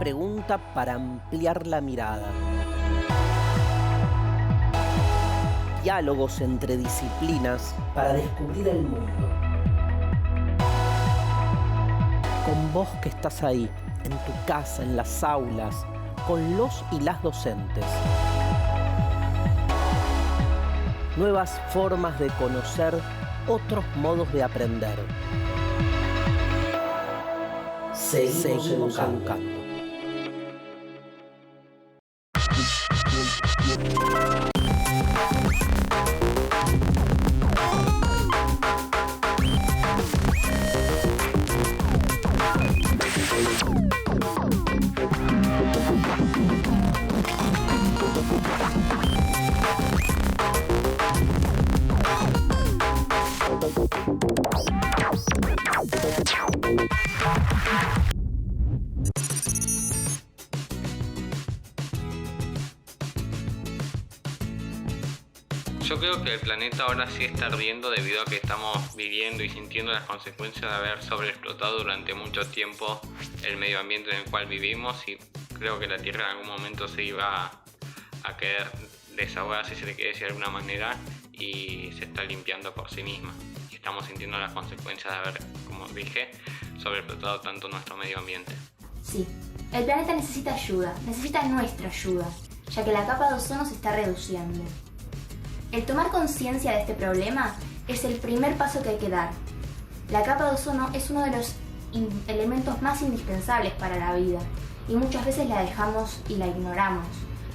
pregunta para ampliar la mirada. Diálogos entre disciplinas para descubrir el mundo. Con vos que estás ahí, en tu casa, en las aulas, con los y las docentes. Nuevas formas de conocer, otros modos de aprender. Seguimos educando. Yo creo que el planeta ahora sí está ardiendo debido a que estamos viviendo y sintiendo las consecuencias de haber sobreexplotado durante mucho tiempo el medio ambiente en el cual vivimos, y creo que la Tierra en algún momento se iba a querer desahogar, si se le quiere decir de alguna manera, y se está limpiando por sí misma. Y estamos sintiendo las consecuencias de haber, como dije, sobreexplotado tanto nuestro medio ambiente. Sí, el planeta necesita ayuda, necesita nuestra ayuda, ya que la capa de ozono se está reduciendo. El tomar conciencia de este problema es el primer paso que hay que dar. La capa de ozono es uno de los elementos más indispensables para la vida y muchas veces la dejamos y la ignoramos,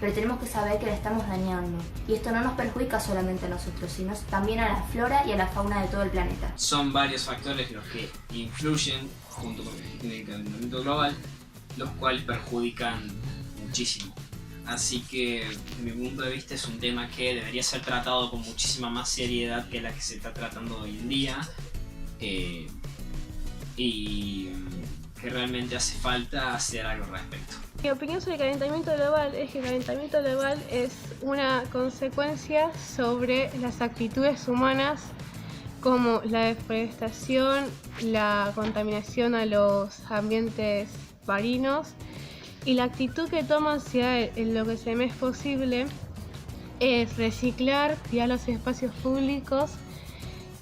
pero tenemos que saber que la estamos dañando, y esto no nos perjudica solamente a nosotros, sino también a la flora y a la fauna de todo el planeta. Son varios factores los que influyen, junto con el calentamiento global, los cuales perjudican muchísimo. Así que, desde mi punto de vista, es un tema que debería ser tratado con muchísima más seriedad que la que se está tratando hoy en día, y que realmente hace falta hacer algo al respecto. Mi opinión sobre el calentamiento global es que el calentamiento global es una consecuencia sobre las actitudes humanas, como la deforestación, la contaminación a los ambientes marinos, y la actitud que toma Ciudad en lo que se me es posible es reciclar, cuidar los espacios públicos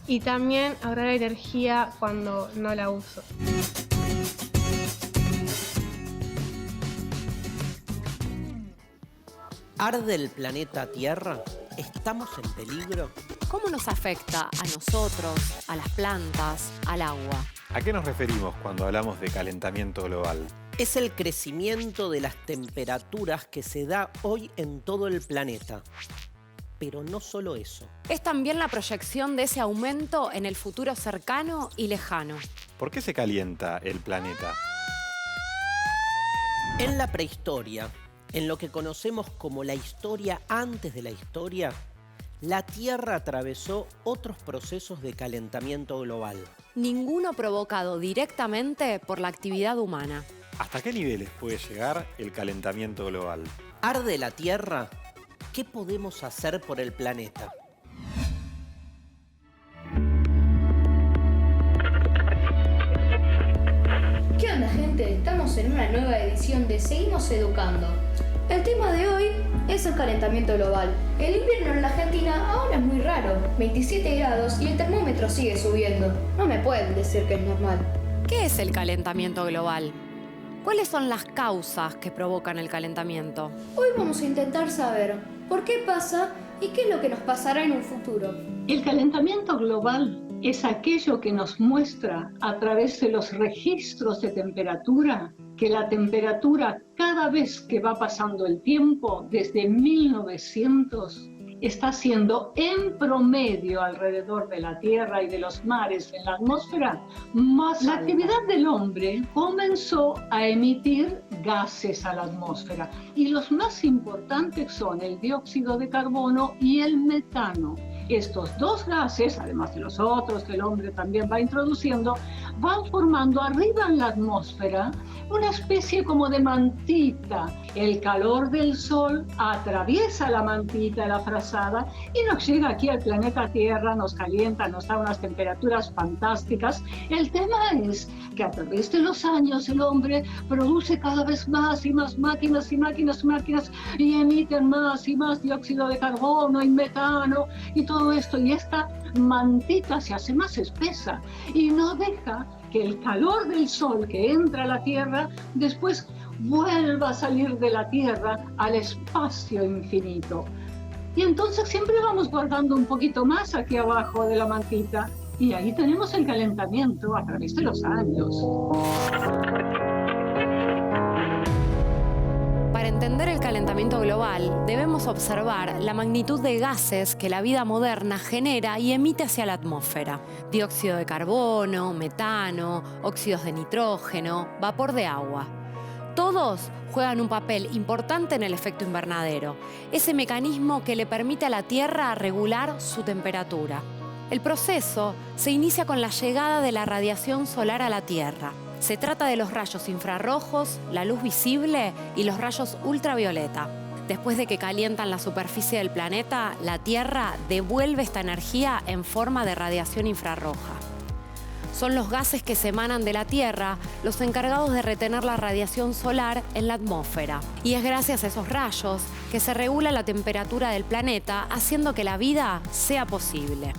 y también ahorrar energía cuando no la uso. ¿Arde el planeta Tierra? ¿Estamos en peligro? ¿Cómo nos afecta a nosotros, a las plantas, al agua? ¿A qué nos referimos cuando hablamos de calentamiento global? Es el crecimiento de las temperaturas que se da hoy en todo el planeta. Pero no solo eso. Es también la proyección de ese aumento en el futuro cercano y lejano. ¿Por qué se calienta el planeta? En la prehistoria, en lo que conocemos como la historia antes de la historia, la Tierra atravesó otros procesos de calentamiento global. Ninguno provocado directamente por la actividad humana. ¿Hasta qué niveles puede llegar el calentamiento global? ¿Arde la Tierra? ¿Qué podemos hacer por el planeta? ¿Qué onda, gente? Estamos en una nueva edición de Seguimos Educando. El tema de hoy es el calentamiento global. El invierno en la Argentina ahora es muy raro, 27 grados y el termómetro sigue subiendo. No me pueden decir que es normal. ¿Qué es el calentamiento global? ¿Cuáles son las causas que provocan el calentamiento? Hoy vamos a intentar saber por qué pasa y qué es lo que nos pasará en un futuro. El calentamiento global es aquello que nos muestra a través de los registros de temperatura que la temperatura cada vez que va pasando el tiempo, desde 1900, está siendo en promedio alrededor de la Tierra y de los mares en la atmósfera más alta. La actividad del hombre comenzó a emitir gases a la atmósfera y los más importantes son el dióxido de carbono y el metano. Estos dos gases, además de los otros que el hombre también va introduciendo, van formando arriba en la atmósfera una especie como de mantita. El calor del Sol atraviesa la mantita, la frazada, y nos llega aquí al planeta Tierra, nos calienta, nos da unas temperaturas fantásticas. El tema es que a través de los años el hombre produce cada vez más y más máquinas y emiten más y más dióxido de carbono y metano y todo esto, y esta mantita se hace más espesa y no deja que el calor del Sol que entra a la Tierra después vuelva a salir de la Tierra al espacio infinito. Y entonces siempre vamos guardando un poquito más aquí abajo de la mantita, y ahí tenemos el calentamiento a través de los años. Para entender el calentamiento global, debemos observar la magnitud de gases que la vida moderna genera y emite hacia la atmósfera. Dióxido de carbono, metano, óxidos de nitrógeno, vapor de agua. Todos juegan un papel importante en el efecto invernadero, ese mecanismo que le permite a la Tierra regular su temperatura. El proceso se inicia con la llegada de la radiación solar a la Tierra. Se trata de los rayos infrarrojos, la luz visible y los rayos ultravioleta. Después de que calientan la superficie del planeta, la Tierra devuelve esta energía en forma de radiación infrarroja. Son los gases que se emanan de la Tierra los encargados de retener la radiación solar en la atmósfera. Y es gracias a esos rayos que se regula la temperatura del planeta, haciendo que la vida sea posible.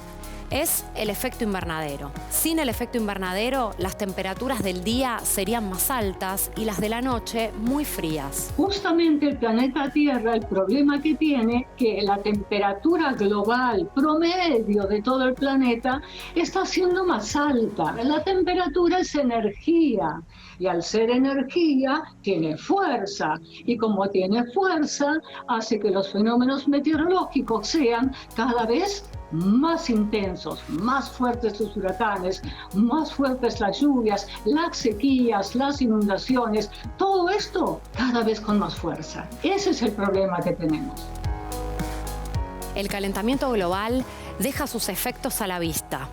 Es el efecto invernadero. Sin el efecto invernadero, las temperaturas del día serían más altas y las de la noche muy frías. Justamente el planeta Tierra, el problema que tiene, que la temperatura global promedio de todo el planeta está siendo más alta. La temperatura es energía, y al ser energía tiene fuerza, y como tiene fuerza hace que los fenómenos meteorológicos sean cada vez más intensos, más fuertes los huracanes, más fuertes las lluvias, las sequías, las inundaciones, todo esto cada vez con más fuerza. Ese es el problema que tenemos. El calentamiento global deja sus efectos a la vista.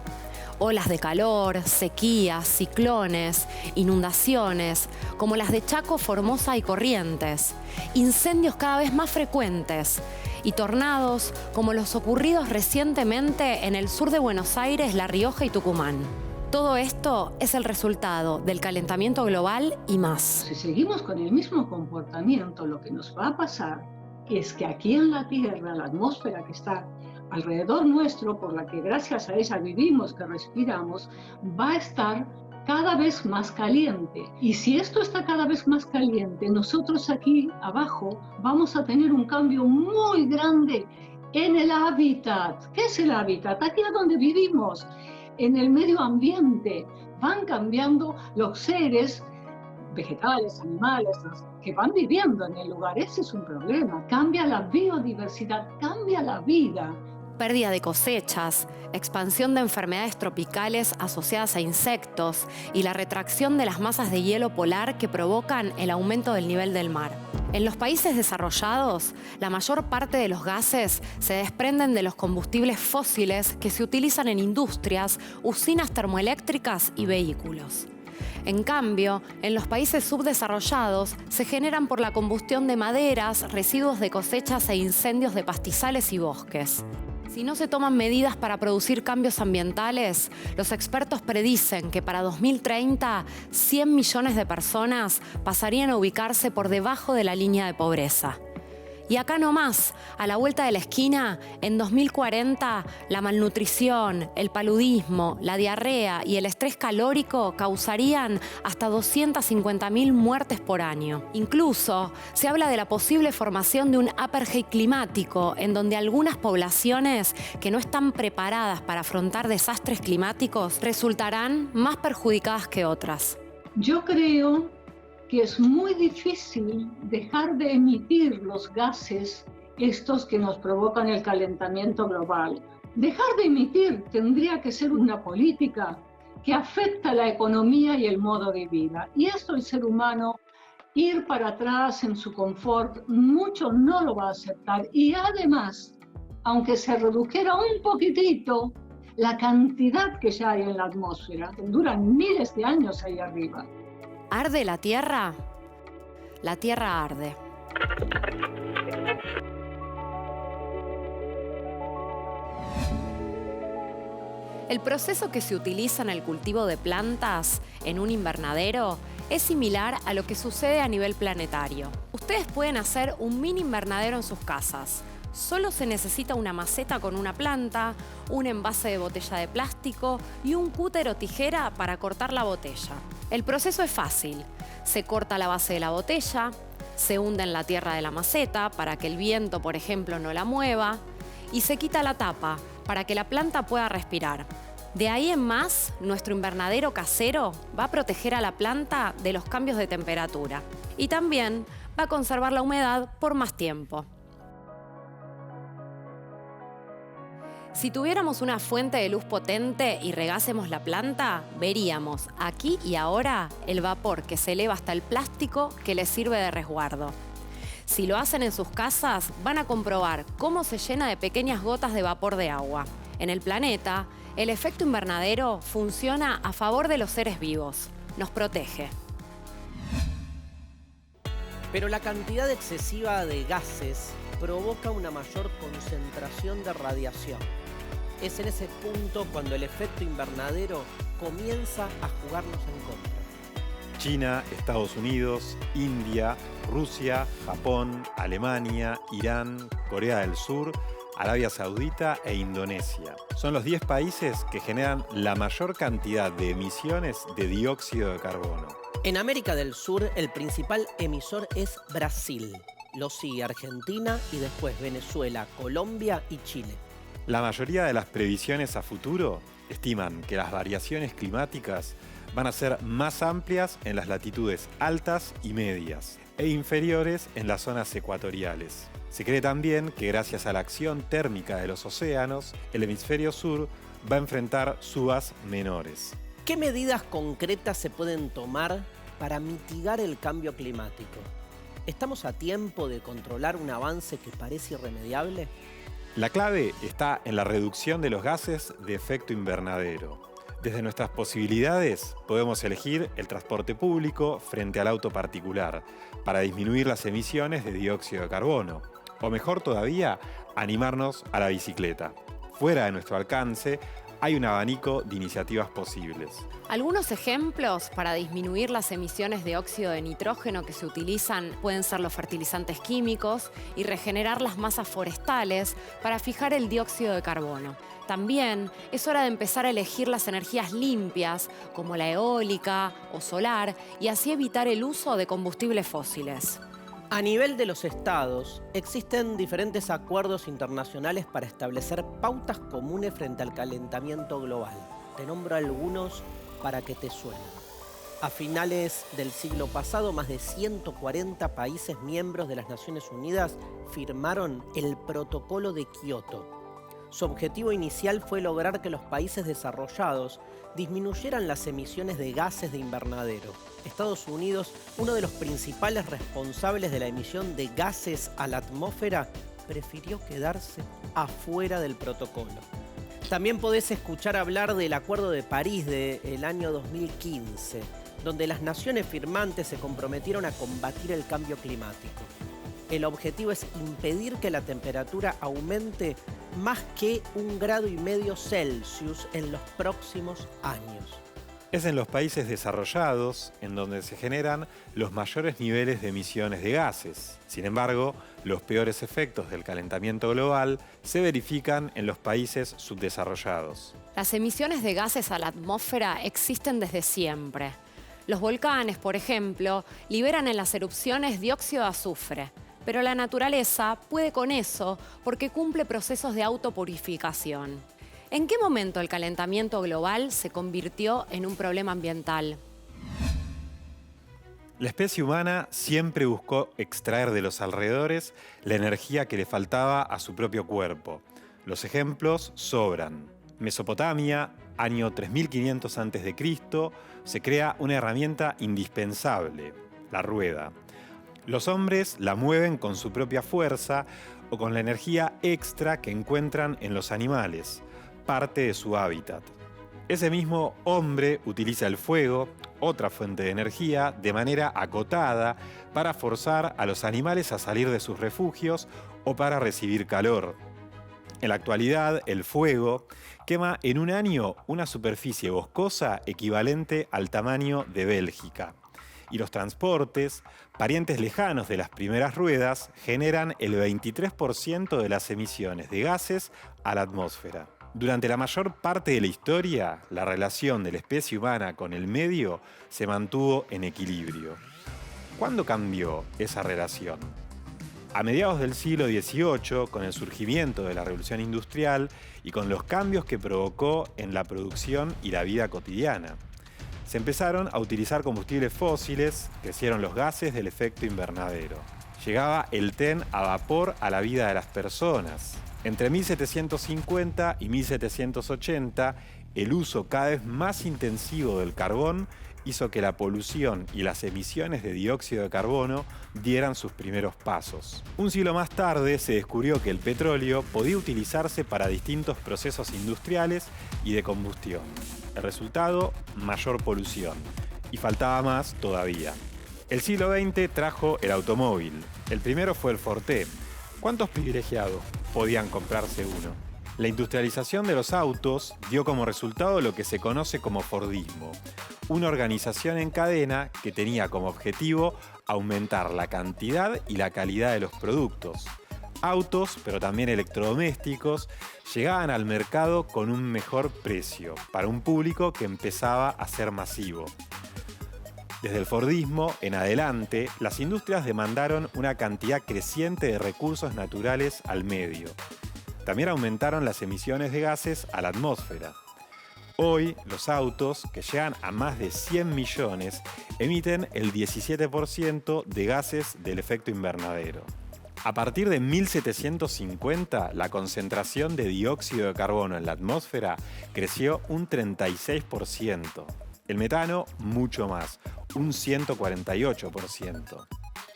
Olas de calor, sequías, ciclones, inundaciones, como las de Chaco, Formosa y Corrientes, incendios cada vez más frecuentes y tornados como los ocurridos recientemente en el sur de Buenos Aires, La Rioja y Tucumán. Todo esto es el resultado del calentamiento global y más. Si seguimos con el mismo comportamiento, lo que nos va a pasar es que aquí en la Tierra, la atmósfera que está alrededor nuestro, por la que gracias a ella vivimos, que respiramos, va a estar cada vez más caliente. Y si esto está cada vez más caliente, nosotros aquí abajo vamos a tener un cambio muy grande en el hábitat. ¿Qué es el hábitat? Aquí es donde vivimos, en el medio ambiente. Van cambiando los seres vegetales, animales, que van viviendo en el lugar. Ese es un problema. Cambia la biodiversidad, cambia la vida. Pérdida de cosechas, expansión de enfermedades tropicales asociadas a insectos y la retracción de las masas de hielo polar que provocan el aumento del nivel del mar. En los países desarrollados, la mayor parte de los gases se desprenden de los combustibles fósiles que se utilizan en industrias, usinas termoeléctricas y vehículos. En cambio, en los países subdesarrollados se generan por la combustión de maderas, residuos de cosechas e incendios de pastizales y bosques. Si no se toman medidas para producir cambios ambientales, los expertos predicen que para 2030, 100 millones de personas pasarían a ubicarse por debajo de la línea de pobreza. Y acá nomás, a la vuelta de la esquina, en 2040, la malnutrición, el paludismo, la diarrea y el estrés calórico causarían hasta 250.000 muertes por año. Incluso se habla de la posible formación de un apartheid climático, en donde algunas poblaciones que no están preparadas para afrontar desastres climáticos resultarán más perjudicadas que otras. Yo creo que es muy difícil dejar de emitir los gases estos que nos provocan el calentamiento global. Dejar de emitir tendría que ser una política que afecta la economía y el modo de vida. Y esto el ser humano, ir para atrás en su confort, mucho no lo va a aceptar. Y además, aunque se redujera un poquitito, la cantidad que ya hay en la atmósfera. Duran miles de años ahí arriba. ¿Arde la Tierra? La Tierra arde. El proceso que se utiliza en el cultivo de plantas en un invernadero es similar a lo que sucede a nivel planetario. Ustedes pueden hacer un mini invernadero en sus casas. Solo se necesita una maceta con una planta, un envase de botella de plástico y un cúter o tijera para cortar la botella. El proceso es fácil. Se corta la base de la botella, se hunde en la tierra de la maceta para que el viento, por ejemplo, no la mueva, y se quita la tapa para que la planta pueda respirar. De ahí en más, nuestro invernadero casero va a proteger a la planta de los cambios de temperatura y también va a conservar la humedad por más tiempo. Si tuviéramos una fuente de luz potente y regásemos la planta, veríamos aquí y ahora el vapor que se eleva hasta el plástico que les sirve de resguardo. Si lo hacen en sus casas, van a comprobar cómo se llena de pequeñas gotas de vapor de agua. En el planeta, el efecto invernadero funciona a favor de los seres vivos. Nos protege. Pero la cantidad excesiva de gases provoca una mayor concentración de radiación. Es en ese punto cuando el efecto invernadero comienza a jugarnos en contra. China, Estados Unidos, India, Rusia, Japón, Alemania, Irán, Corea del Sur, Arabia Saudita e Indonesia. Son los 10 países que generan la mayor cantidad de emisiones de dióxido de carbono. En América del Sur, el principal emisor es Brasil. Lo sigue Argentina y después Venezuela, Colombia y Chile. La mayoría de las previsiones a futuro estiman que las variaciones climáticas van a ser más amplias en las latitudes altas y medias e inferiores en las zonas ecuatoriales. Se cree también que gracias a la acción térmica de los océanos, el hemisferio sur va a enfrentar subas menores. ¿Qué medidas concretas se pueden tomar para mitigar el cambio climático? ¿Estamos a tiempo de controlar un avance que parece irremediable? La clave está en la reducción de los gases de efecto invernadero. Desde nuestras posibilidades podemos elegir el transporte público frente al auto particular para disminuir las emisiones de dióxido de carbono. O mejor todavía, animarnos a la bicicleta. Fuera de nuestro alcance, hay un abanico de iniciativas posibles. Algunos ejemplos para disminuir las emisiones de óxido de nitrógeno que se utilizan pueden ser los fertilizantes químicos y regenerar las masas forestales para fijar el dióxido de carbono. También es hora de empezar a elegir las energías limpias, como la eólica o solar, y así evitar el uso de combustibles fósiles. A nivel de los estados, existen diferentes acuerdos internacionales para establecer pautas comunes frente al calentamiento global. Te nombro algunos para que te suenen. A finales del siglo pasado, más de 140 países miembros de las Naciones Unidas firmaron el Protocolo de Kioto. Su objetivo inicial fue lograr que los países desarrollados disminuyeran las emisiones de gases de invernadero. Estados Unidos, uno de los principales responsables de la emisión de gases a la atmósfera, prefirió quedarse afuera del protocolo. También podés escuchar hablar del Acuerdo de París del año 2015, donde las naciones firmantes se comprometieron a combatir el cambio climático. El objetivo es impedir que la temperatura aumente más que 1,5 grados Celsius en los próximos años. Es en los países desarrollados en donde se generan los mayores niveles de emisiones de gases. Sin embargo, los peores efectos del calentamiento global se verifican en los países subdesarrollados. Las emisiones de gases a la atmósfera existen desde siempre. Los volcanes, por ejemplo, liberan en las erupciones dióxido de azufre. Pero la naturaleza puede con eso porque cumple procesos de autopurificación. ¿En qué momento el calentamiento global se convirtió en un problema ambiental? La especie humana siempre buscó extraer de los alrededores la energía que le faltaba a su propio cuerpo. Los ejemplos sobran. Mesopotamia, año 3500 a.C., se crea una herramienta indispensable, la rueda. Los hombres la mueven con su propia fuerza o con la energía extra que encuentran en los animales. parte de su hábitat. Ese mismo hombre utiliza el fuego, otra fuente de energía, de manera acotada para forzar a los animales a salir de sus refugios o para recibir calor. En la actualidad, el fuego quema en un año una superficie boscosa equivalente al tamaño de Bélgica. Y los transportes, parientes lejanos de las primeras ruedas, generan el 23% de las emisiones de gases a la atmósfera. Durante la mayor parte de la historia, la relación de la especie humana con el medio se mantuvo en equilibrio. ¿Cuándo cambió esa relación? A mediados del siglo XVIII, con el surgimiento de la Revolución Industrial y con los cambios que provocó en la producción y la vida cotidiana. Se empezaron a utilizar combustibles fósiles, crecieron los gases del efecto invernadero. Llegaba el tren a vapor a la vida de las personas. Entre 1750 y 1780, el uso cada vez más intensivo del carbón hizo que la polución y las emisiones de dióxido de carbono dieran sus primeros pasos. Un siglo más tarde se descubrió que el petróleo podía utilizarse para distintos procesos industriales y de combustión. El resultado, mayor polución. Y faltaba más todavía. El siglo XX trajo el automóvil. El primero fue el Forte. ¿Cuántos privilegiados podían comprarse uno? La industrialización de los autos dio como resultado lo que se conoce como Fordismo, una organización en cadena que tenía como objetivo aumentar la cantidad y la calidad de los productos. Autos, pero también electrodomésticos, llegaban al mercado con un mejor precio para un público que empezaba a ser masivo. Desde el Fordismo en adelante, las industrias demandaron una cantidad creciente de recursos naturales al medio. También aumentaron las emisiones de gases a la atmósfera. Hoy, los autos, que llegan a más de 100 millones, emiten el 17% de gases del efecto invernadero. A partir de 1750, la concentración de dióxido de carbono en la atmósfera creció un 36%. El metano, mucho más, un 148%.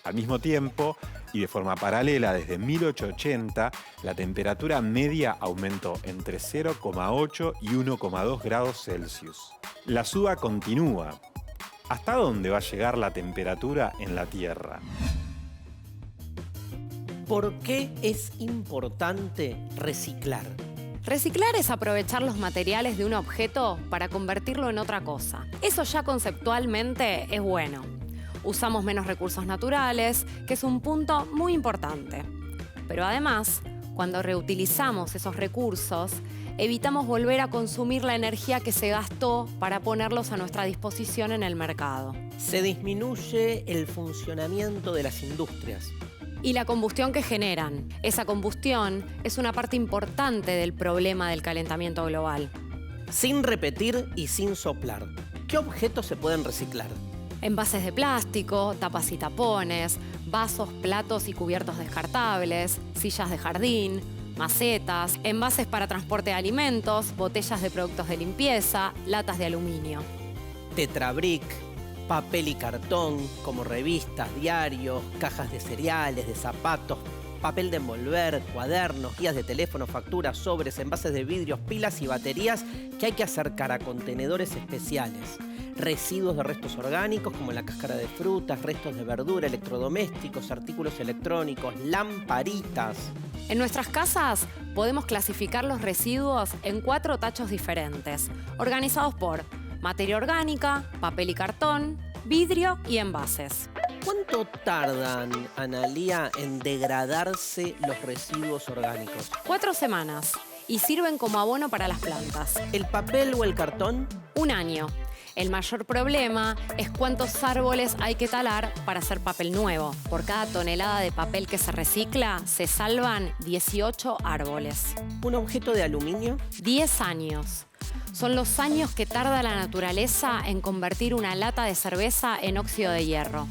Al mismo tiempo, y de forma paralela desde 1880, la temperatura media aumentó entre 0,8 y 1,2 grados Celsius. La suba continúa. ¿Hasta dónde va a llegar la temperatura en la Tierra? ¿Por qué es importante reciclar? Reciclar es aprovechar los materiales de un objeto para convertirlo en otra cosa. Eso ya conceptualmente es bueno. Usamos menos recursos naturales, que es un punto muy importante. Pero además, cuando reutilizamos esos recursos, evitamos volver a consumir la energía que se gastó para ponerlos a nuestra disposición en el mercado. Se disminuye el funcionamiento de las industrias. Y la combustión que generan. Esa combustión es una parte importante del problema del calentamiento global. Sin repetir y sin soplar, ¿qué objetos se pueden reciclar? Envases de plástico, tapas y tapones, vasos, platos y cubiertos descartables, sillas de jardín, macetas, envases para transporte de alimentos, botellas de productos de limpieza, latas de aluminio. Tetrabric, papel y cartón, como revistas, diarios, cajas de cereales, de zapatos, papel de envolver, cuadernos, guías de teléfono, facturas, sobres, envases de vidrios, pilas y baterías que hay que acercar a contenedores especiales. Residuos de restos orgánicos como la cáscara de frutas, restos de verdura, electrodomésticos, artículos electrónicos, lamparitas. En nuestras casas podemos clasificar los residuos en 4 tachos diferentes, organizados por materia orgánica, papel y cartón, vidrio y envases. ¿Cuánto tardan, Analía, en degradarse los residuos orgánicos? 4 semanas y sirven como abono para las plantas. ¿El papel o el cartón? 1 año. El mayor problema es cuántos árboles hay que talar para hacer papel nuevo. Por cada tonelada de papel que se recicla, se salvan 18 árboles. ¿Un objeto de aluminio? 10 años. Son los años que tarda la naturaleza en convertir una lata de cerveza en óxido de hierro.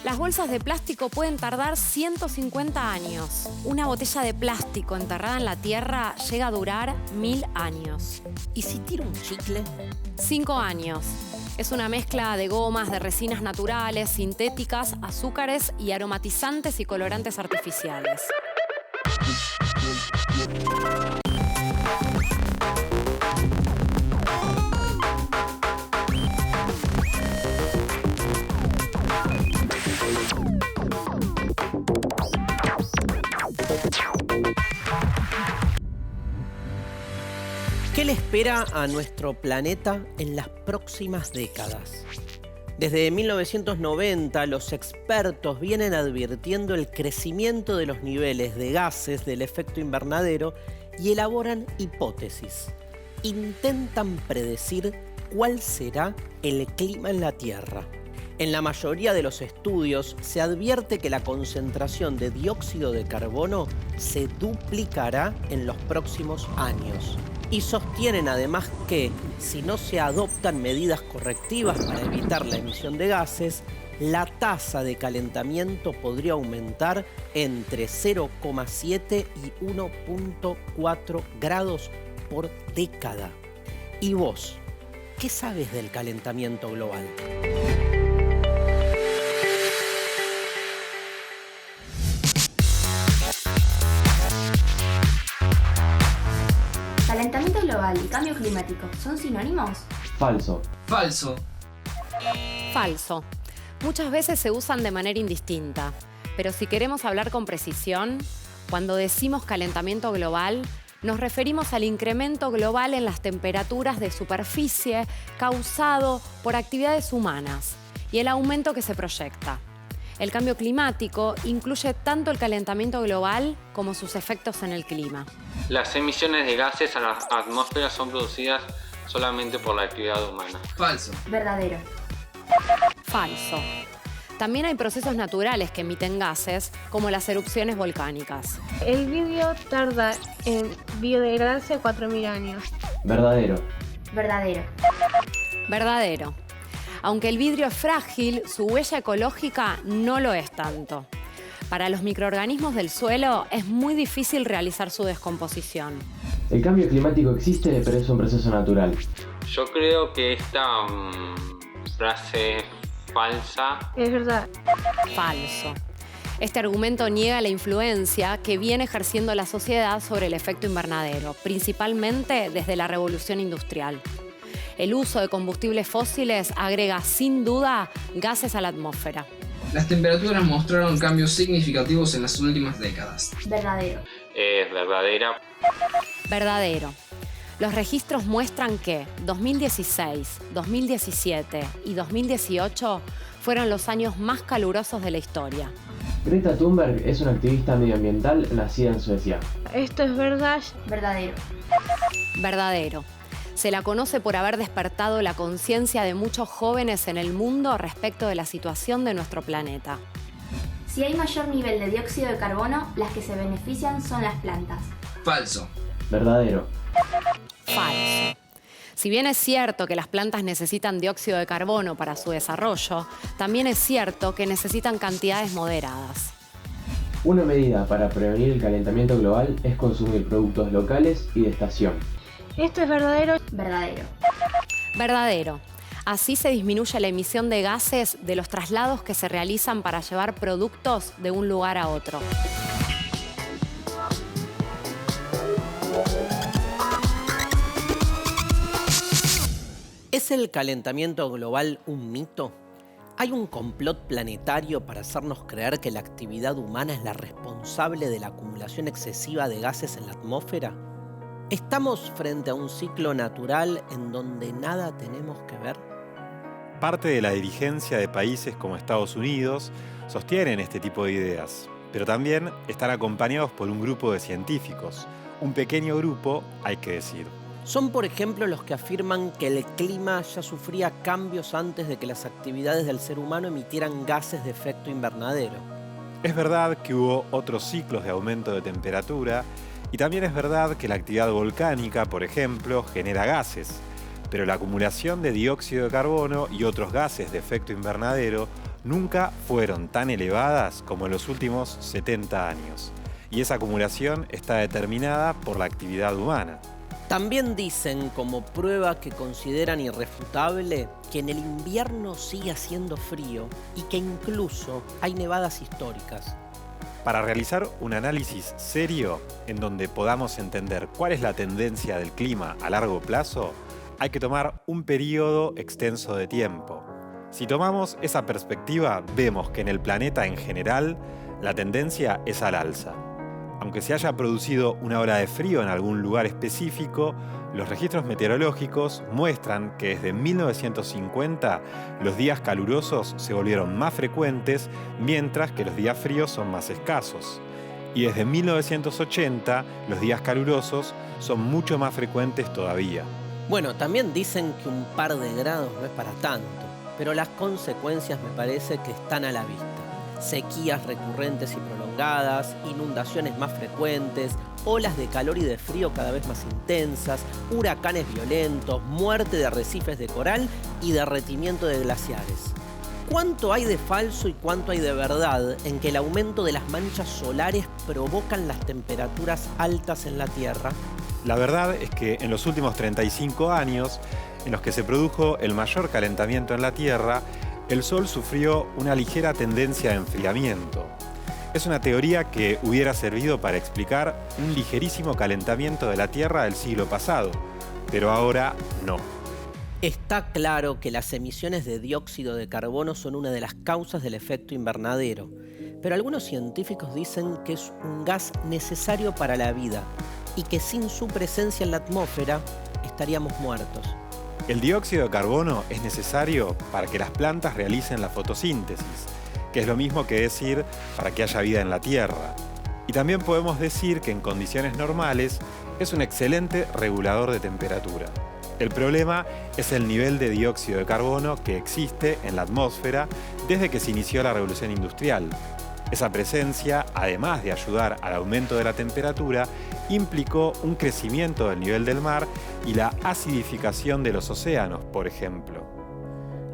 Las bolsas de plástico pueden tardar 150 años. Una botella de plástico enterrada en la tierra llega a durar 1000 años. ¿Y si tiro un chicle? 5 años. Es una mezcla de gomas, de resinas naturales, sintéticas, azúcares y aromatizantes y colorantes artificiales. ¿Qué le espera a nuestro planeta en las próximas décadas? Desde 1990, los expertos vienen advirtiendo el crecimiento de los niveles de gases del efecto invernadero y elaboran hipótesis. Intentan predecir cuál será el clima en la Tierra. En la mayoría de los estudios se advierte que la concentración de dióxido de carbono se duplicará en los próximos años. Y sostienen además que, si no se adoptan medidas correctivas para evitar la emisión de gases, la tasa de calentamiento podría aumentar entre 0,7 y 1,4 grados por década. ¿Y vos, qué sabes del calentamiento global? ¿Calentamiento global y cambio climático son sinónimos? Falso. Falso. Falso. Muchas veces se usan de manera indistinta, pero si queremos hablar con precisión, cuando decimos calentamiento global, nos referimos al incremento global en las temperaturas de superficie causado por actividades humanas y el aumento que se proyecta. El cambio climático incluye tanto el calentamiento global como sus efectos en el clima. Las emisiones de gases a la atmósfera son producidas solamente por la actividad humana. Falso. Verdadero. Falso. También hay procesos naturales que emiten gases, como las erupciones volcánicas. El vidrio tarda en biodegradarse 4.000 años. Verdadero. Verdadero. Verdadero. Aunque el vidrio es frágil, su huella ecológica no lo es tanto. Para los microorganismos del suelo es muy difícil realizar su descomposición. El cambio climático existe, pero es un proceso natural. Yo creo que esta frase falsa. Es verdad. Falso. Este argumento niega la influencia que viene ejerciendo la sociedad sobre el efecto invernadero, principalmente desde la revolución industrial. El uso de combustibles fósiles agrega sin duda gases a la atmósfera. Las temperaturas mostraron cambios significativos en las últimas décadas. Verdadero. Es verdadera. Verdadero. Los registros muestran que 2016, 2017 y 2018 fueron los años más calurosos de la historia. Greta Thunberg es una activista medioambiental nacida en Suecia. Esto es verdad. Verdadero. Verdadero. Se la conoce por haber despertado la conciencia de muchos jóvenes en el mundo respecto de la situación de nuestro planeta. Si hay mayor nivel de dióxido de carbono, las que se benefician son las plantas. Falso. Verdadero. Falso. Si bien es cierto que las plantas necesitan dióxido de carbono para su desarrollo, también es cierto que necesitan cantidades moderadas. Una medida para prevenir el calentamiento global es consumir productos locales y de estación. Esto es verdadero. Verdadero. Verdadero. Así se disminuye la emisión de gases de los traslados que se realizan para llevar productos de un lugar a otro. ¿Es el calentamiento global un mito? ¿Hay un complot planetario para hacernos creer que la actividad humana es la responsable de la acumulación excesiva de gases en la atmósfera? ¿Estamos frente a un ciclo natural en donde nada tenemos que ver? Parte de la dirigencia de países como Estados Unidos sostienen este tipo de ideas, pero también están acompañados por un grupo de científicos. Un pequeño grupo, hay que decir. Son, por ejemplo, los que afirman que el clima ya sufría cambios antes de que las actividades del ser humano emitieran gases de efecto invernadero. Es verdad que hubo otros ciclos de aumento de temperatura y también es verdad que la actividad volcánica, por ejemplo, genera gases, pero la acumulación de dióxido de carbono y otros gases de efecto invernadero nunca fueron tan elevadas como en los últimos 70 años. Y esa acumulación está determinada por la actividad humana. También dicen, como prueba que consideran irrefutable, que en el invierno sigue haciendo frío y que incluso hay nevadas históricas. Para realizar un análisis serio en donde podamos entender cuál es la tendencia del clima a largo plazo, hay que tomar un periodo extenso de tiempo. Si tomamos esa perspectiva, vemos que en el planeta en general la tendencia es al alza. Aunque se haya producido una ola de frío en algún lugar específico, los registros meteorológicos muestran que desde 1950 los días calurosos se volvieron más frecuentes, mientras que los días fríos son más escasos. Y desde 1980 los días calurosos son mucho más frecuentes todavía. Bueno, también dicen que un par de grados no es para tanto, pero las consecuencias me parece que están a la vista. Sequías recurrentes y prolongadas, inundaciones más frecuentes, olas de calor y de frío cada vez más intensas, huracanes violentos, muerte de arrecifes de coral y derretimiento de glaciares. ¿Cuánto hay de falso y cuánto hay de verdad en que el aumento de las manchas solares provocan las temperaturas altas en la Tierra? La verdad es que en los últimos 35 años, en los que se produjo el mayor calentamiento en la Tierra, el Sol sufrió una ligera tendencia de enfriamiento. Es una teoría que hubiera servido para explicar un ligerísimo calentamiento de la Tierra del siglo pasado, pero ahora no. Está claro que las emisiones de dióxido de carbono son una de las causas del efecto invernadero, pero algunos científicos dicen que es un gas necesario para la vida y que sin su presencia en la atmósfera estaríamos muertos. El dióxido de carbono es necesario para que las plantas realicen la fotosíntesis, que es lo mismo que decir para que haya vida en la Tierra. Y también podemos decir que en condiciones normales es un excelente regulador de temperatura. El problema es el nivel de dióxido de carbono que existe en la atmósfera desde que se inició la revolución industrial. Esa presencia, además de ayudar al aumento de la temperatura, implicó un crecimiento del nivel del mar y la acidificación de los océanos, por ejemplo.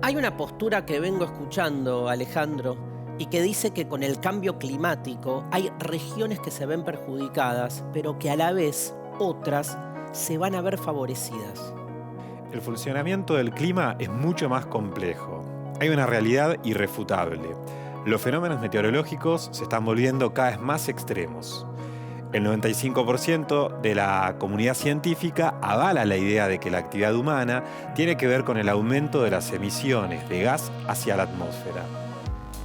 Hay una postura que vengo escuchando, Alejandro, y que dice que con el cambio climático hay regiones que se ven perjudicadas, pero que a la vez otras se van a ver favorecidas. El funcionamiento del clima es mucho más complejo. Hay una realidad irrefutable. Los fenómenos meteorológicos se están volviendo cada vez más extremos. El 95% de la comunidad científica avala la idea de que la actividad humana tiene que ver con el aumento de las emisiones de gas hacia la atmósfera.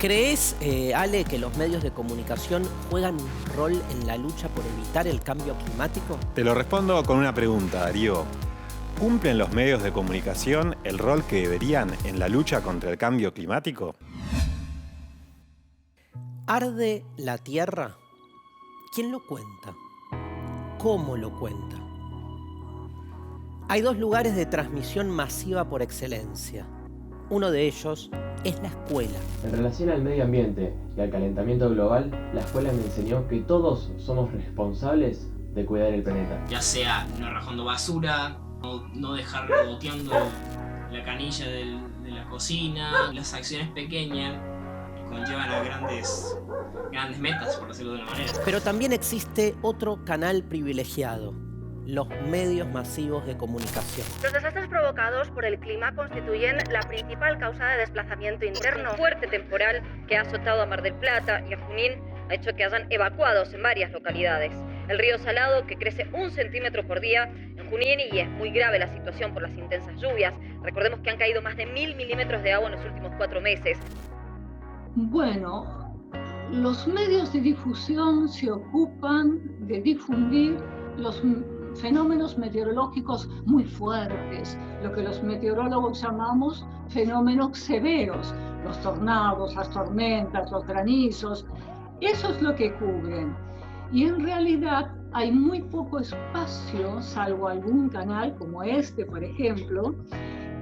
¿Crees, Ale, que los medios de comunicación juegan un rol en la lucha por evitar el cambio climático? Te lo respondo con una pregunta, Darío. ¿Cumplen los medios de comunicación el rol que deberían en la lucha contra el cambio climático? ¿Arde la Tierra? ¿Quién lo cuenta? ¿Cómo lo cuenta? Hay dos lugares de transmisión masiva por excelencia. Uno de ellos es la escuela. En relación al medio ambiente y al calentamiento global, la escuela me enseñó que todos somos responsables de cuidar el planeta. Ya sea no arrojando basura, no dejar boteando la canilla de la cocina, las acciones pequeñas conllevan a grandes metas, por decirlo de una manera. Pero también existe otro canal privilegiado, los medios masivos de comunicación. Los desastres provocados por el clima constituyen la principal causa de desplazamiento interno. Un fuerte temporal que ha azotado a Mar del Plata y a Junín ha hecho que hayan evacuados en varias localidades. El río Salado, que crece 1 centímetro por día en Junín, y es muy grave la situación por las intensas lluvias. Recordemos que han caído más de 1000 milímetros de agua en los últimos 4 meses. Bueno, los medios de difusión se ocupan de difundir los fenómenos meteorológicos muy fuertes, lo que los meteorólogos llamamos fenómenos severos, los tornados, las tormentas, los granizos. Eso es lo que cubren. Y en realidad hay muy poco espacio, salvo algún canal como este, por ejemplo,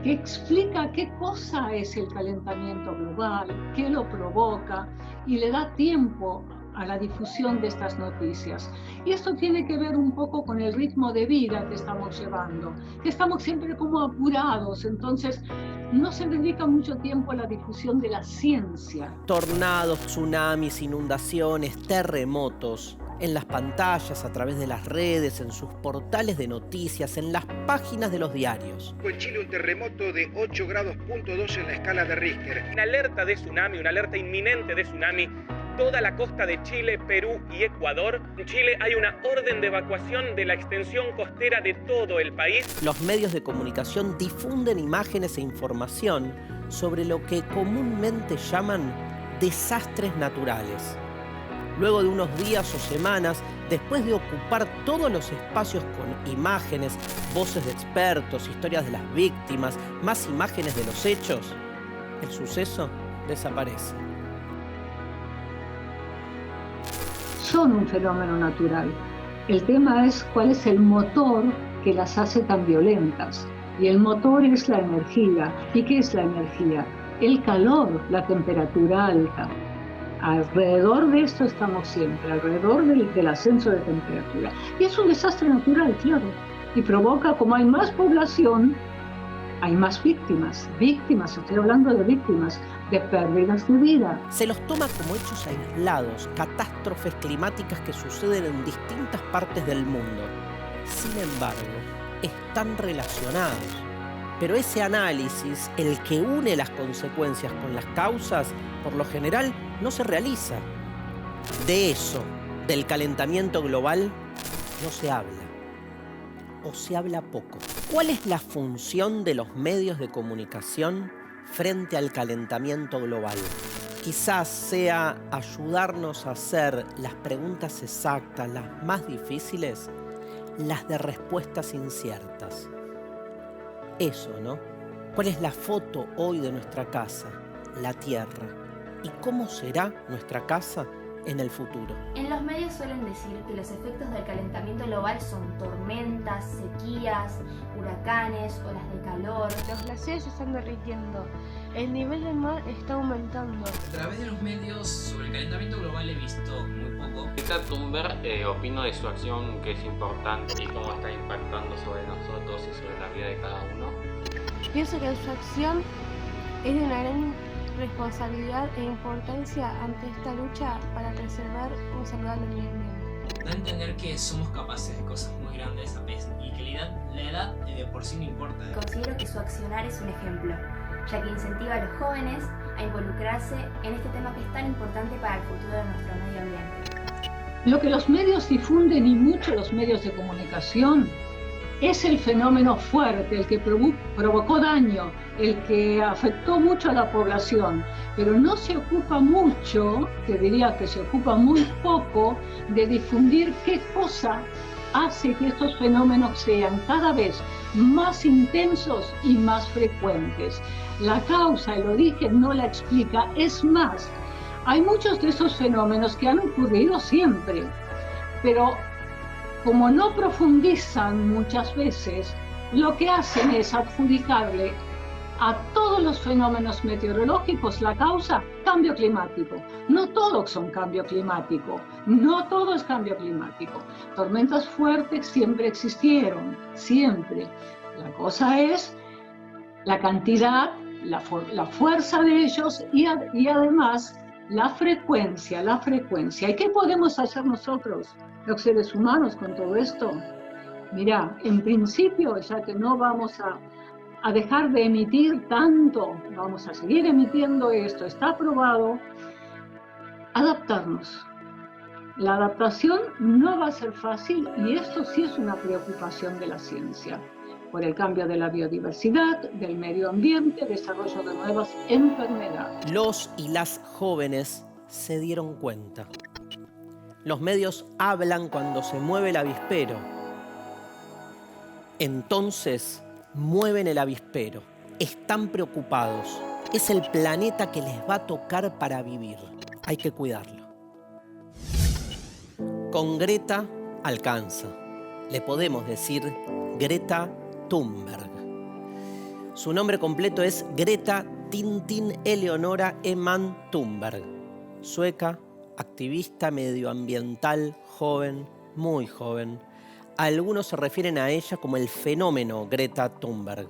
que explica qué cosa es el calentamiento global, qué lo provoca, y le da tiempo a la difusión de estas noticias. Y esto tiene que ver un poco con el ritmo de vida que estamos llevando, que estamos siempre como apurados, entonces no se dedica mucho tiempo a la difusión de la ciencia. Tornados, tsunamis, inundaciones, terremotos, en las pantallas, a través de las redes, en sus portales de noticias, en las páginas de los diarios. En Chile un terremoto de 8 grados punto 2 en la escala de Richter. Una alerta de tsunami, una alerta inminente de tsunami. Toda la costa de Chile, Perú y Ecuador. En Chile hay una orden de evacuación de la extensión costera de todo el país. Los medios de comunicación difunden imágenes e información sobre lo que comúnmente llaman desastres naturales. Luego de unos días o semanas, después de ocupar todos los espacios con imágenes, voces de expertos, historias de las víctimas, más imágenes de los hechos, el suceso desaparece. Son un fenómeno natural. El tema es cuál es el motor que las hace tan violentas. Y el motor es la energía. ¿Y qué es la energía? El calor, la temperatura alta. Alrededor de esto estamos siempre, alrededor del ascenso de temperatura. Y es un desastre natural, claro. Y provoca, como hay más población, hay más víctimas. Víctimas, estoy hablando de víctimas, de pérdidas de vida. Se los toma como hechos aislados, catástrofes climáticas que suceden en distintas partes del mundo. Sin embargo, están relacionados. Pero ese análisis, el que une las consecuencias con las causas, por lo general no se realiza. De eso, del calentamiento global, no se habla. O se habla poco. ¿Cuál es la función de los medios de comunicación frente al calentamiento global? Quizás sea ayudarnos a hacer las preguntas exactas, las más difíciles, las de respuestas inciertas. Eso, ¿no? ¿Cuál es la foto hoy de nuestra casa, la Tierra? ¿Y cómo será nuestra casa en el futuro? En los medios suelen decir que los efectos del calentamiento global son tormentas, sequías, huracanes, olas de calor. Los glaciares se están derritiendo, el nivel del mar está aumentando. A través de los medios sobre el calentamiento global he visto muy poco. Greta Thunberg opino de su acción, que es importante y cómo está impactando sobre nosotros y sobre la vida de cada uno. Pienso que su acción es de una gran responsabilidad e importancia ante esta lucha para preservar un saludable medio ambiente. Da a entender que somos capaces de cosas muy grandes y que la edad por sí no importa. Considero que su accionar es un ejemplo, ya que incentiva a los jóvenes a involucrarse en este tema que es tan importante para el futuro de nuestro medio ambiente. Lo que los medios difunden, y mucho los medios de comunicación, es el fenómeno fuerte, el que provocó daño, el que afectó mucho a la población, pero no se ocupa mucho, te diría que se ocupa muy poco, de difundir qué cosa hace que estos fenómenos sean cada vez más intensos y más frecuentes. La causa, el origen no la explica, es más, hay muchos de esos fenómenos que han ocurrido siempre, pero como no profundizan muchas veces, lo que hacen es adjudicarle a todos los fenómenos meteorológicos la causa cambio climático. No todos son cambio climático, no todo es cambio climático. Tormentas fuertes siempre existieron, siempre. La cosa es la cantidad, la fuerza de ellos y además la frecuencia. ¿Y qué podemos hacer nosotros, los seres humanos, con todo esto? Mira, en principio, ya que no vamos a dejar de emitir tanto, vamos a seguir emitiendo esto, está aprobado, adaptarnos. La adaptación no va a ser fácil y esto sí es una preocupación de la ciencia, por el cambio de la biodiversidad, del medio ambiente, desarrollo de nuevas enfermedades. Los y las jóvenes se dieron cuenta. Los medios hablan cuando se mueve el avispero. Entonces mueven el avispero. Están preocupados. Es el planeta que les va a tocar para vivir. Hay que cuidarlo. Con Greta alcanza. Le podemos decir Greta Thunberg. Su nombre completo es Greta Tintin Eleonora Eman Thunberg. Sueca, activista medioambiental, joven, muy joven. Algunos se refieren a ella como el fenómeno Greta Thunberg.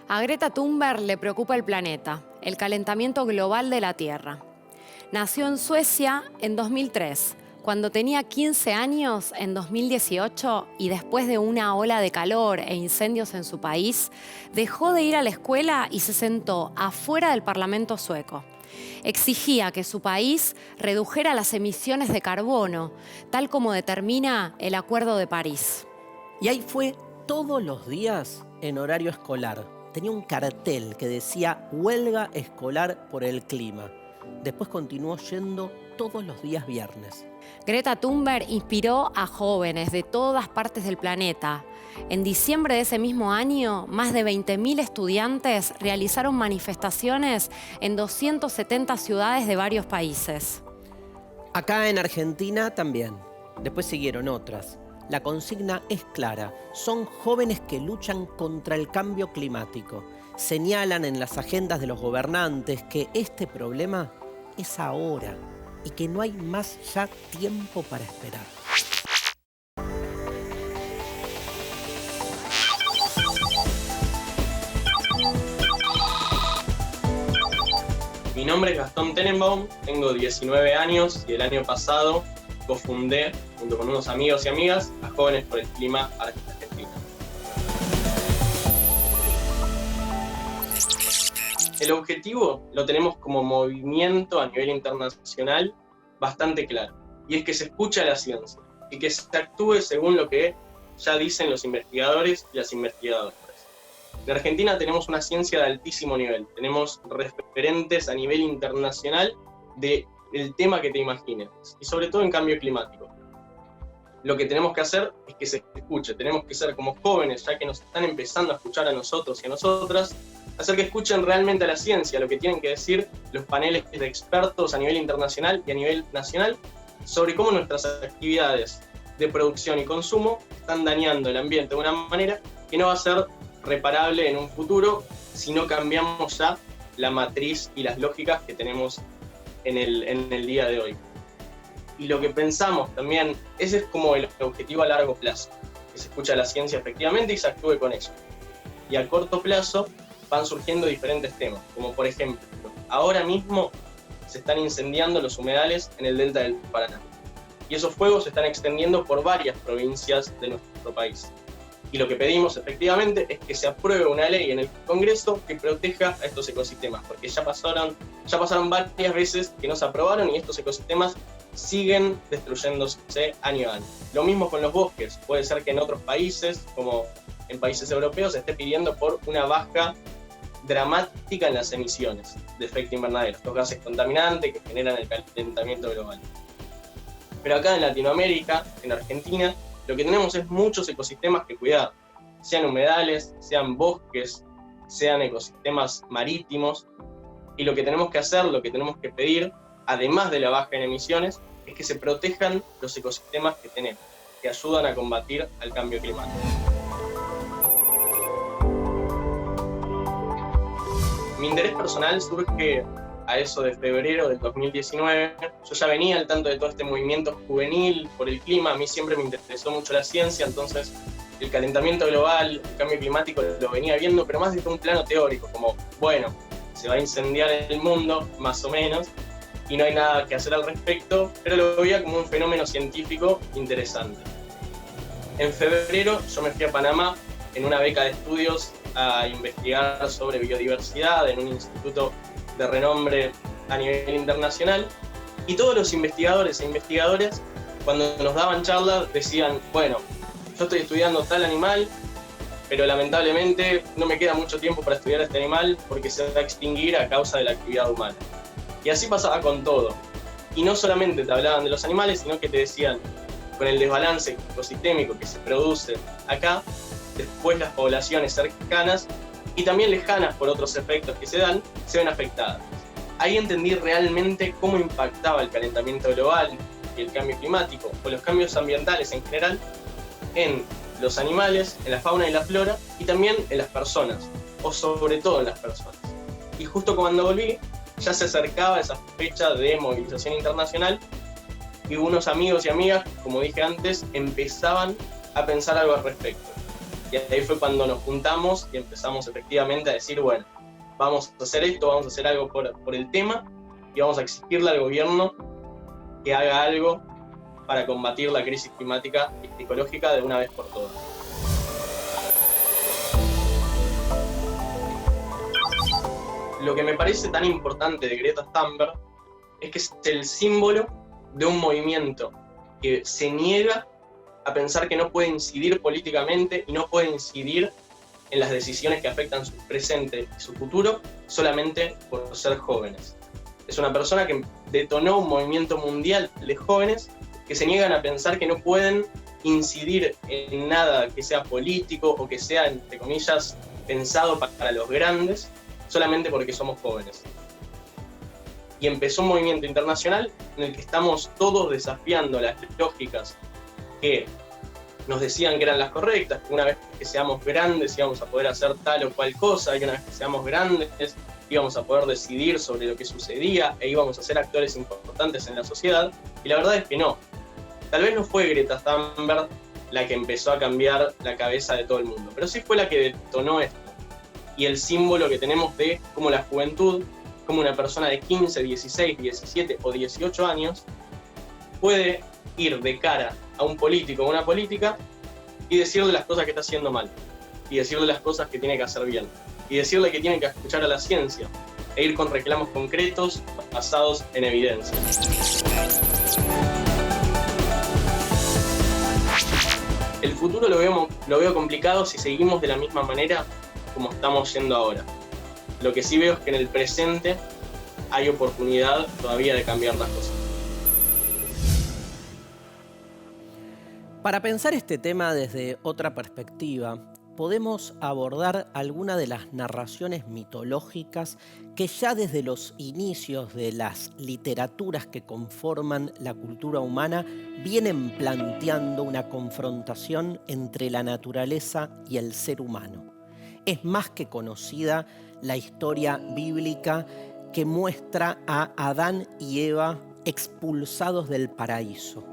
A Greta Thunberg le preocupa el planeta, el calentamiento global de la Tierra. Nació en Suecia en 2003. Cuando tenía 15 años, en 2018, y después de una ola de calor e incendios en su país, dejó de ir a la escuela y se sentó afuera del Parlamento sueco. Exigía que su país redujera las emisiones de carbono, tal como determina el Acuerdo de París. Y ahí fue todos los días en horario escolar. Tenía un cartel que decía huelga escolar por el clima. Después continuó yendo todos los días viernes. Greta Thunberg inspiró a jóvenes de todas partes del planeta. En diciembre de ese mismo año, más de 20.000 estudiantes realizaron manifestaciones en 270 ciudades de varios países. Acá en Argentina también. Después siguieron otras. La consigna es clara. Son jóvenes que luchan contra el cambio climático. Señalan en las agendas de los gobernantes que este problema es ahora y que no hay más ya tiempo para esperar. Mi nombre es Gastón Tenenbaum, tengo 19 años y el año pasado cofundé, junto con unos amigos y amigas, a Jóvenes por el Clima Argentina. El objetivo lo tenemos como movimiento a nivel internacional bastante claro, y es que se escuche a la ciencia y que se actúe según lo que ya dicen los investigadores y las investigadoras. En Argentina tenemos una ciencia de altísimo nivel, tenemos referentes a nivel internacional del tema que te imagines, y sobre todo en cambio climático. Lo que tenemos que hacer es que se escuche, tenemos que ser como jóvenes, ya que nos están empezando a escuchar a nosotros y a nosotras, hacer que escuchen realmente a la ciencia, lo que tienen que decir los paneles de expertos a nivel internacional y a nivel nacional sobre cómo nuestras actividades de producción y consumo están dañando el ambiente de una manera que no va a ser reparable en un futuro si no cambiamos ya la matriz y las lógicas que tenemos en el día de hoy. Y lo que pensamos también, ese es como el objetivo a largo plazo, que se escucha la ciencia efectivamente y se actúe con ella. Y a corto plazo van surgiendo diferentes temas, como por ejemplo, ahora mismo se están incendiando los humedales en el delta del Paraná. Y esos fuegos se están extendiendo por varias provincias de nuestro país. Y lo que pedimos efectivamente es que se apruebe una ley en el Congreso que proteja a estos ecosistemas, porque ya pasaron varias veces que no se aprobaron y estos ecosistemas siguen destruyéndose año a año. Lo mismo con los bosques, puede ser que en otros países, como en países europeos, se esté pidiendo por una baja dramática en las emisiones de efecto invernadero, los gases contaminantes que generan el calentamiento global. Pero acá en Latinoamérica, en Argentina, lo que tenemos es muchos ecosistemas que cuidar, sean humedales, sean bosques, sean ecosistemas marítimos, y lo que tenemos que hacer, lo que tenemos que pedir, además de la baja en emisiones, es que se protejan los ecosistemas que tenemos, que ayudan a combatir al cambio climático. Mi interés personal surge a eso de febrero del 2019. Yo ya venía al tanto de todo este movimiento juvenil por el clima, a mí siempre me interesó mucho la ciencia, entonces el calentamiento global, el cambio climático lo venía viendo, pero más desde un plano teórico, como, bueno, se va a incendiar el mundo, más o menos, y no hay nada que hacer al respecto, pero lo veía como un fenómeno científico interesante. En febrero yo me fui a Panamá en una beca de estudios a investigar sobre biodiversidad en un instituto de renombre a nivel internacional, y todos los investigadores e investigadoras, cuando nos daban charlas, decían, bueno, yo estoy estudiando tal animal, pero lamentablemente no me queda mucho tiempo para estudiar este animal porque se va a extinguir a causa de la actividad humana. Y así pasaba con todo. Y no solamente te hablaban de los animales, sino que te decían, con el desbalance ecosistémico que se produce acá, después las poblaciones cercanas y también lejanas por otros efectos que se dan, se ven afectadas. Ahí entendí realmente cómo impactaba el calentamiento global y el cambio climático, o los cambios ambientales en general, en los animales, en la fauna y la flora, y también en las personas, o sobre todo en las personas. Y justo cuando volví, ya se acercaba esa fecha de movilización internacional, y unos amigos y amigas, como dije antes, empezaban a pensar algo al respecto. Y ahí fue cuando nos juntamos y empezamos efectivamente a decir, bueno, vamos a hacer esto, vamos a hacer algo por el tema, y vamos a exigirle al gobierno que haga algo para combatir la crisis climática y ecológica de una vez por todas. Lo que me parece tan importante de Greta Thunberg es que es el símbolo de un movimiento que se niega a pensar que no puede incidir políticamente y no puede incidir en las decisiones que afectan su presente y su futuro solamente por ser jóvenes. Es una persona que detonó un movimiento mundial de jóvenes que se niegan a pensar que no pueden incidir en nada que sea político o que sea, entre comillas, pensado para los grandes, solamente porque somos jóvenes. Y empezó un movimiento internacional en el que estamos todos desafiando las lógicas que nos decían que eran las correctas, que una vez que seamos grandes íbamos a poder hacer tal o cual cosa, y una vez que seamos grandes íbamos a poder decidir sobre lo que sucedía e íbamos a ser actores importantes en la sociedad, y la verdad es que no. Tal vez no fue Greta Thunberg la que empezó a cambiar la cabeza de todo el mundo, pero sí fue la que detonó esto. Y el símbolo que tenemos de cómo la juventud, como una persona de 15, 16, 17 o 18 años, puede ir de cara a un político o una política y decirle las cosas que está haciendo mal, y decirle las cosas que tiene que hacer bien, y decirle que tiene que escuchar a la ciencia, e ir con reclamos concretos basados en evidencia. El futuro lo veo complicado si seguimos de la misma manera como estamos yendo ahora. Lo que sí veo es que en el presente hay oportunidad todavía de cambiar las cosas. Para pensar este tema desde otra perspectiva, podemos abordar algunas de las narraciones mitológicas que ya desde los inicios de las literaturas que conforman la cultura humana vienen planteando una confrontación entre la naturaleza y el ser humano. Es más que conocida la historia bíblica que muestra a Adán y Eva expulsados del paraíso.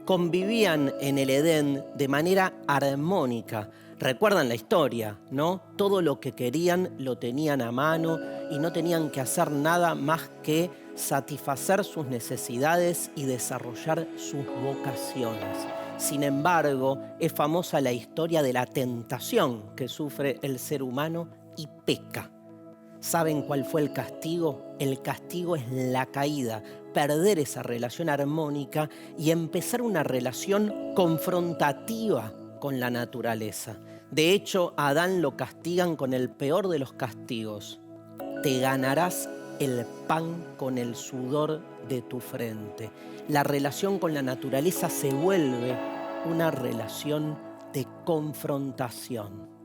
Convivían en el Edén de manera armónica. Recuerdan la historia, ¿no? Todo lo que querían lo tenían a mano y no tenían que hacer nada más que satisfacer sus necesidades y desarrollar sus vocaciones. Sin embargo, es famosa la historia de la tentación que sufre el ser humano y peca. ¿Saben cuál fue el castigo? El castigo es la caída, perder esa relación armónica y empezar una relación confrontativa con la naturaleza. De hecho, a Adán lo castigan con el peor de los castigos. Te ganarás el pan con el sudor de tu frente. La relación con la naturaleza se vuelve una relación de confrontación.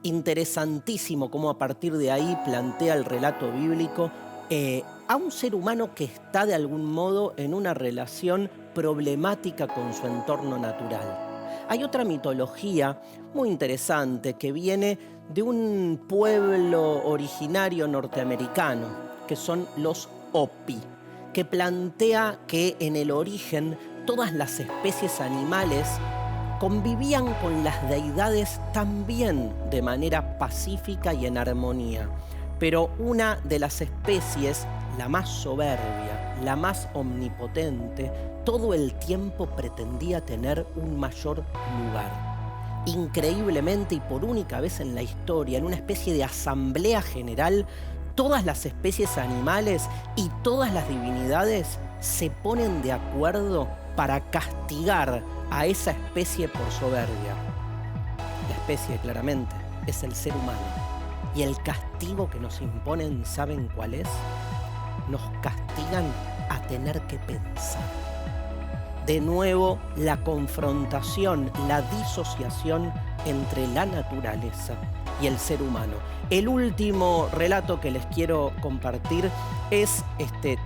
Interesantísimo cómo a partir de ahí plantea el relato bíblico a un ser humano que está de algún modo en una relación problemática con su entorno natural. Hay otra mitología muy interesante que viene de un pueblo originario norteamericano, que son los Hopi, que plantea que en el origen todas las especies animales convivían con las deidades también de manera pacífica y en armonía. Pero una de las especies, la más soberbia, la más omnipotente, todo el tiempo pretendía tener un mayor lugar. Increíblemente y por única vez en la historia, en una especie de asamblea general, todas las especies animales y todas las divinidades se ponen de acuerdo para castigar a esa especie por soberbia. La especie, claramente, es el ser humano. Y el castigo que nos imponen, ¿saben cuál es? Nos castigan a tener que pensar. De nuevo, la confrontación, la disociación entre la naturaleza y el ser humano. El último relato que les quiero compartir es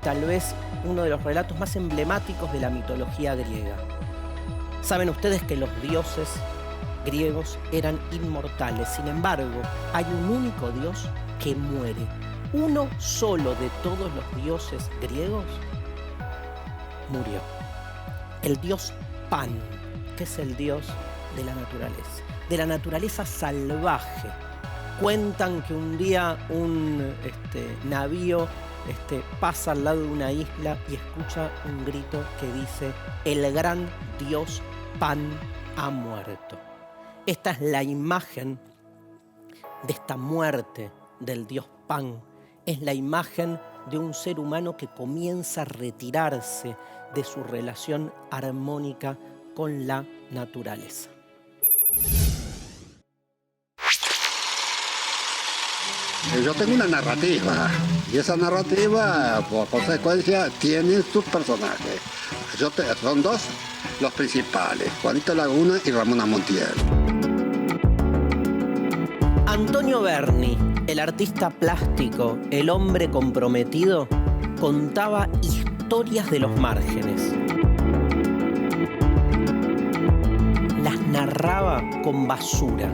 tal vez uno de los relatos más emblemáticos de la mitología griega. Saben ustedes que los dioses griegos eran inmortales. Sin embargo, hay un único dios que muere. Uno solo de todos los dioses griegos murió. El dios Pan, que es el dios de la naturaleza salvaje. Cuentan que un día un navío pasa al lado de una isla y escucha un grito que dice: el gran dios Pan ha muerto. Esta es la imagen de esta muerte del dios Pan. Es la imagen de un ser humano que comienza a retirarse de su relación armónica con la naturaleza. Yo tengo una narrativa y esa narrativa, por consecuencia, tiene sus personajes. Son dos los principales, Juanito Laguna y Ramona Montiel. Antonio Berni, el artista plástico, el hombre comprometido, contaba historias de los márgenes. Las narraba con basura.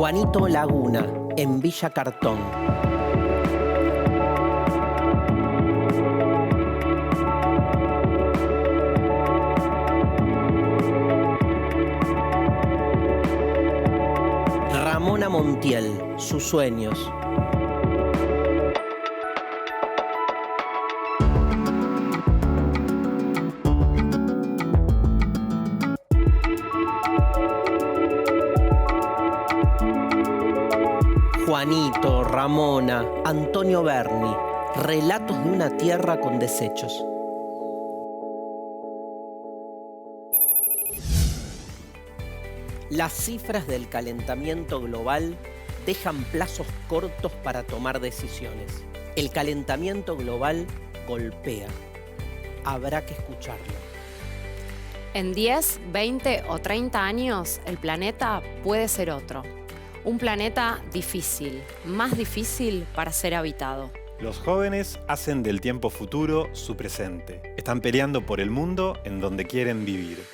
Juanito Laguna, en Villa Cartón. Ramona Montiel, sus sueños. Juanito, Ramona, Antonio Berni, relatos de una tierra con desechos. Las cifras del calentamiento global dejan plazos cortos para tomar decisiones. El calentamiento global golpea. Habrá que escucharlo. En 10, 20 o 30 años, el planeta puede ser otro. Un planeta difícil, más difícil para ser habitado. Los jóvenes hacen del tiempo futuro su presente. Están peleando por el mundo en donde quieren vivir.